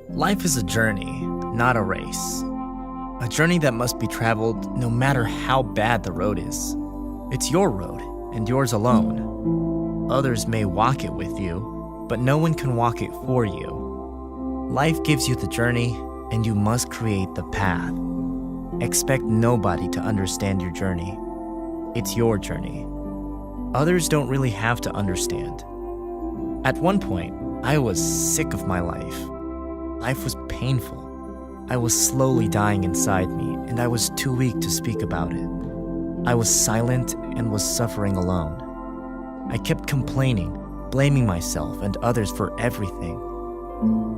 Life is a journey, not a race. A journey that must be traveled no matter how bad the road is. It's your road, and yours alone. Others may walk it with you, but no one can walk it for you. Life gives you the journey, and you must create the path. Expect nobody to understand your journey. It's your journey. Others don't really have to understand. At one point, I was sick of my life. Life was painful. I was slowly dying inside me, and I was too weak to speak about it. I was silent and was suffering alone. I kept complaining, blaming myself and others for everything.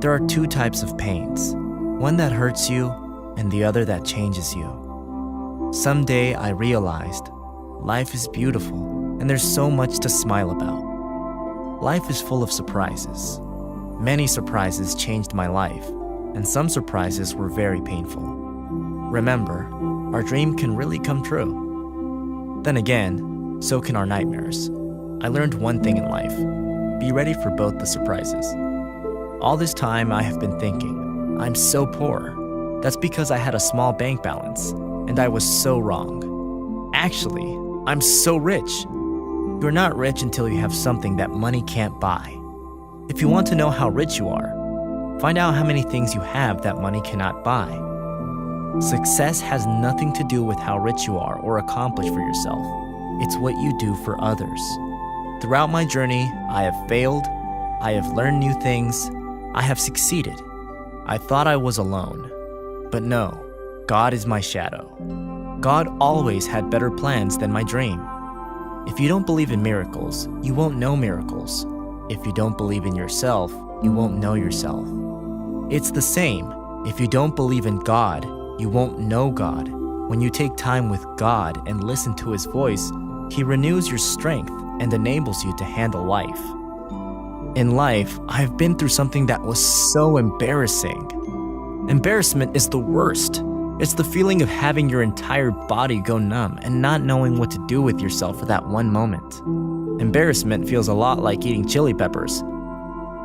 There are two types of pains, one that hurts you and the other that changes you. Someday I realized life is beautiful and there's so much to smile about. Life is full of surprises. Many surprises changed my life, and some surprises were very painful. Remember, our dream can really come true. Then again, so can our nightmares. I learned one thing in life: be ready for both the surprises. All this time I have been thinking, I'm so poor. That's because I had a small bank balance, and I was so wrong. Actually, I'm so rich. You're not rich until you have something that money can't buy. If you want to know how rich you are, find out how many things you have that money cannot buy. Success has nothing to do with how rich you are or accomplish for yourself. It's what you do for others. Throughout my journey, I have failed, I have learned new things, I have succeeded. I thought I was alone. But no, God is my shadow. God always had better plans than my dream. If you don't believe in miracles, you won't know miracles. If you don't believe in yourself, you won't know yourself. It's the same. If you don't believe in God, you won't know God. When you take time with God and listen to His voice, He renews your strength and enables you to handle life. In life, I've been through something that was so embarrassing. Embarrassment is the worst. It's the feeling of having your entire body go numb and not knowing what to do with yourself for that one moment. Embarrassment feels a lot like eating chili peppers.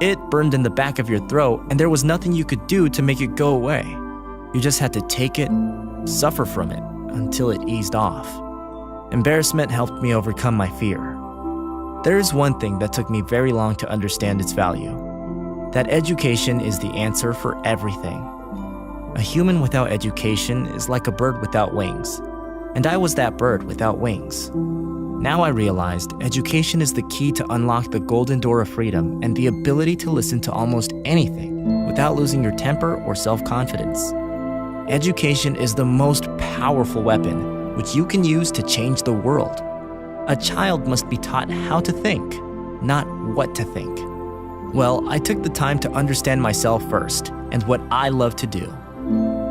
It burned in the back of your throat, and there was nothing you could do to make it go away. You just had to take it, suffer from it, until it eased off. Embarrassment helped me overcome my fear. There is one thing that took me very long to understand its value: that education is the answer for everything. A human without education is like a bird without wings, and I was that bird without wings. Now I realized education is the key to unlock the golden door of freedom and the ability to listen to almost anything without losing your temper or self-confidence. Education is the most powerful weapon which you can use to change the world. A child must be taught how to think, not what to think. Well, I took the time to understand myself first and what I love to do.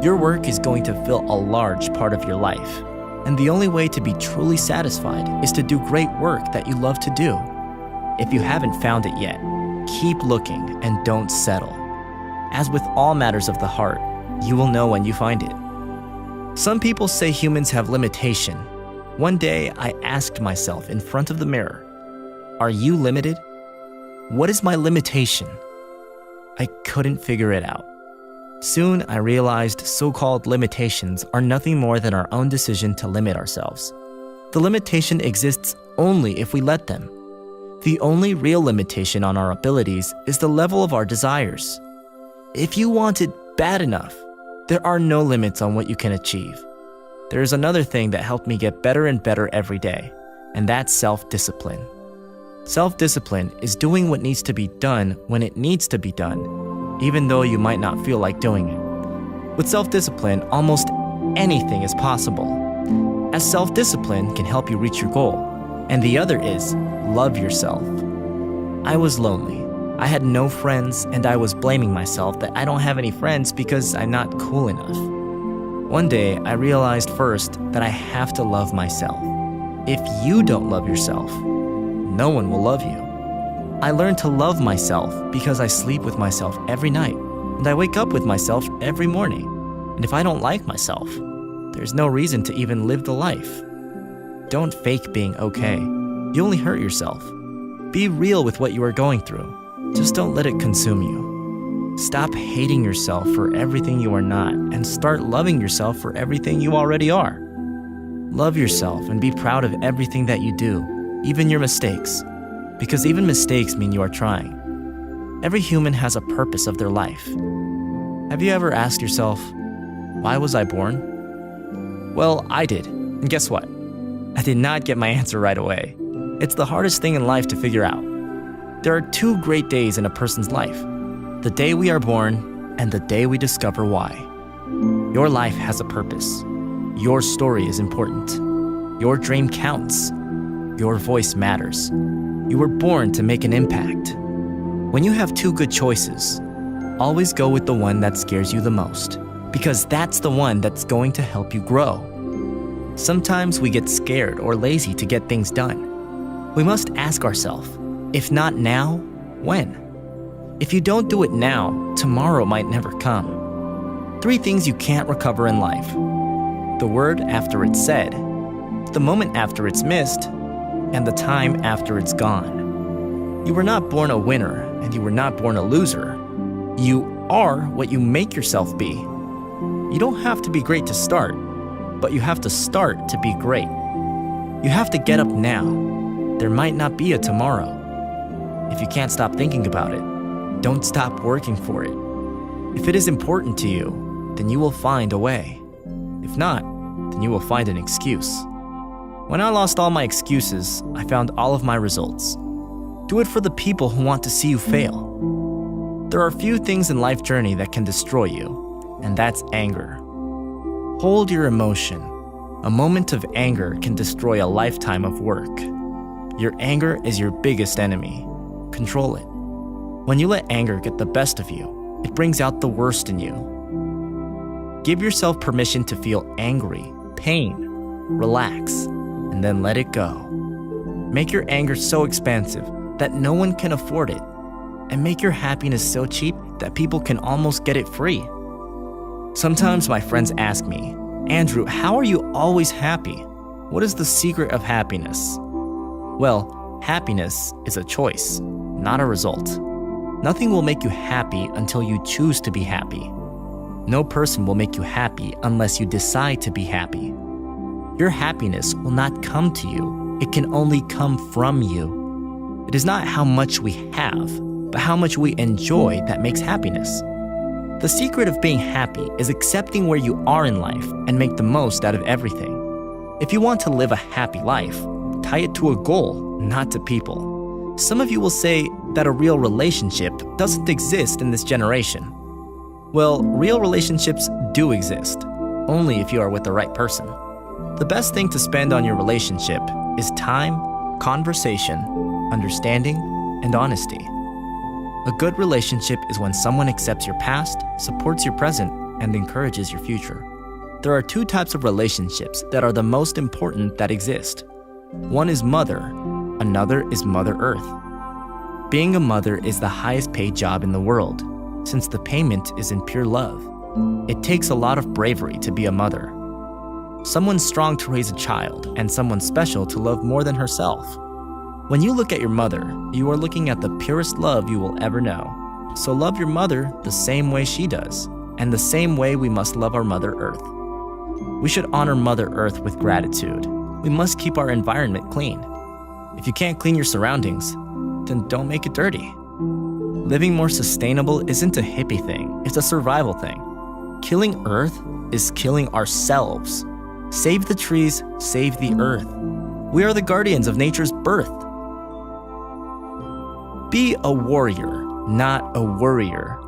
Your work is going to fill a large part of your life. And the only way to be truly satisfied is to do great work that you love to do. If you haven't found it yet, keep looking and don't settle. As with all matters of the heart, you will know when you find it. Some people say humans have limitation. One day, I asked myself in front of the mirror, are you limited? What is my limitation? I couldn't figure it out. Soon, I realized so-called limitations are nothing more than our own decision to limit ourselves. The limitation exists only if we let them. The only real limitation on our abilities is the level of our desires. If you want it bad enough, there are no limits on what you can achieve. There is another thing that helped me get better and better every day, and that's self-discipline. Self-discipline is doing what needs to be done when it needs to be done, even though you might not feel like doing it. With self-discipline, almost anything is possible, as self-discipline can help you reach your goal. And the other is, love yourself. I was lonely. I had no friends, and I was blaming myself that I don't have any friends because I'm not cool enough. One day, I realized first that I have to love myself. If you don't love yourself, no one will love you. I learned to love myself because I sleep with myself every night, and I wake up with myself every morning. And if I don't like myself, there's no reason to even live the life. Don't fake being okay. You only hurt yourself. Be real with what you are going through. Just don't let it consume you. Stop hating yourself for everything you are not and start loving yourself for everything you already are. Love yourself and be proud of everything that you do, even your mistakes, because even mistakes mean you are trying. Every human has a purpose of their life. Have you ever asked yourself, why was I born? Well, I did, and guess what? I did not get my answer right away. It's the hardest thing in life to figure out. There are two great days in a person's life: the day we are born and the day we discover why. Your life has a purpose. Your story is important. Your dream counts. Your voice matters. You were born to make an impact. When you have two good choices, always go with the one that scares you the most, because that's the one that's going to help you grow. Sometimes we get scared or lazy to get things done. We must ask ourselves, if not now, when? If you don't do it now, tomorrow might never come. 3 things you can't recover in life: the word after it's said, the moment after it's missed, and the time after it's gone. You were not born a winner, and you were not born a loser. You are what you make yourself be. You don't have to be great to start, but you have to start to be great. You have to get up now. There might not be a tomorrow. If you can't stop thinking about it, don't stop working for it. If it is important to you, then you will find a way. If not, then you will find an excuse. When I lost all my excuses, I found all of my results. Do it for the people who want to see you fail. There are few things in life journey that can destroy you, and that's anger. Hold your emotion. A moment of anger can destroy a lifetime of work. Your anger is your biggest enemy. Control it. When you let anger get the best of you, it brings out the worst in you. Give yourself permission to feel angry, pain, relax, and then let it go. Make your anger so expansive that no one can afford it, and make your happiness so cheap that people can almost get it free. Sometimes my friends ask me, Andrew, how are you always happy? What is the secret of happiness? Well, happiness is a choice, not a result. Nothing will make you happy until you choose to be happy. No person will make you happy unless you decide to be happy. Your happiness will not come to you. It can only come from you. It is not how much we have, but how much we enjoy that makes happiness. The secret of being happy is accepting where you are in life and make the most out of everything. If you want to live a happy life, tie it to a goal, not to people. Some of you will say that a real relationship doesn't exist in this generation. Well, real relationships do exist, only if you are with the right person. The best thing to spend on your relationship is time, conversation, understanding, and honesty. A good relationship is when someone accepts your past, supports your present, and encourages your future. There are 2 types of relationships that are the most important that exist. One is mother, another is Mother Earth. Being a mother is the highest paid job in the world, since the payment is in pure love. It takes a lot of bravery to be a mother. Someone strong to raise a child, and someone special to love more than herself. When you look at your mother, you are looking at the purest love you will ever know. So love your mother the same way she does, and the same way we must love our Mother Earth. We should honor Mother Earth with gratitude. We must keep our environment clean. If you can't clean your surroundings, then don't make it dirty. Living more sustainable isn't a hippie thing, it's a survival thing. Killing Earth is killing ourselves. Save the trees, save the Earth. We are the guardians of nature's birth. Be a warrior, not a worrier.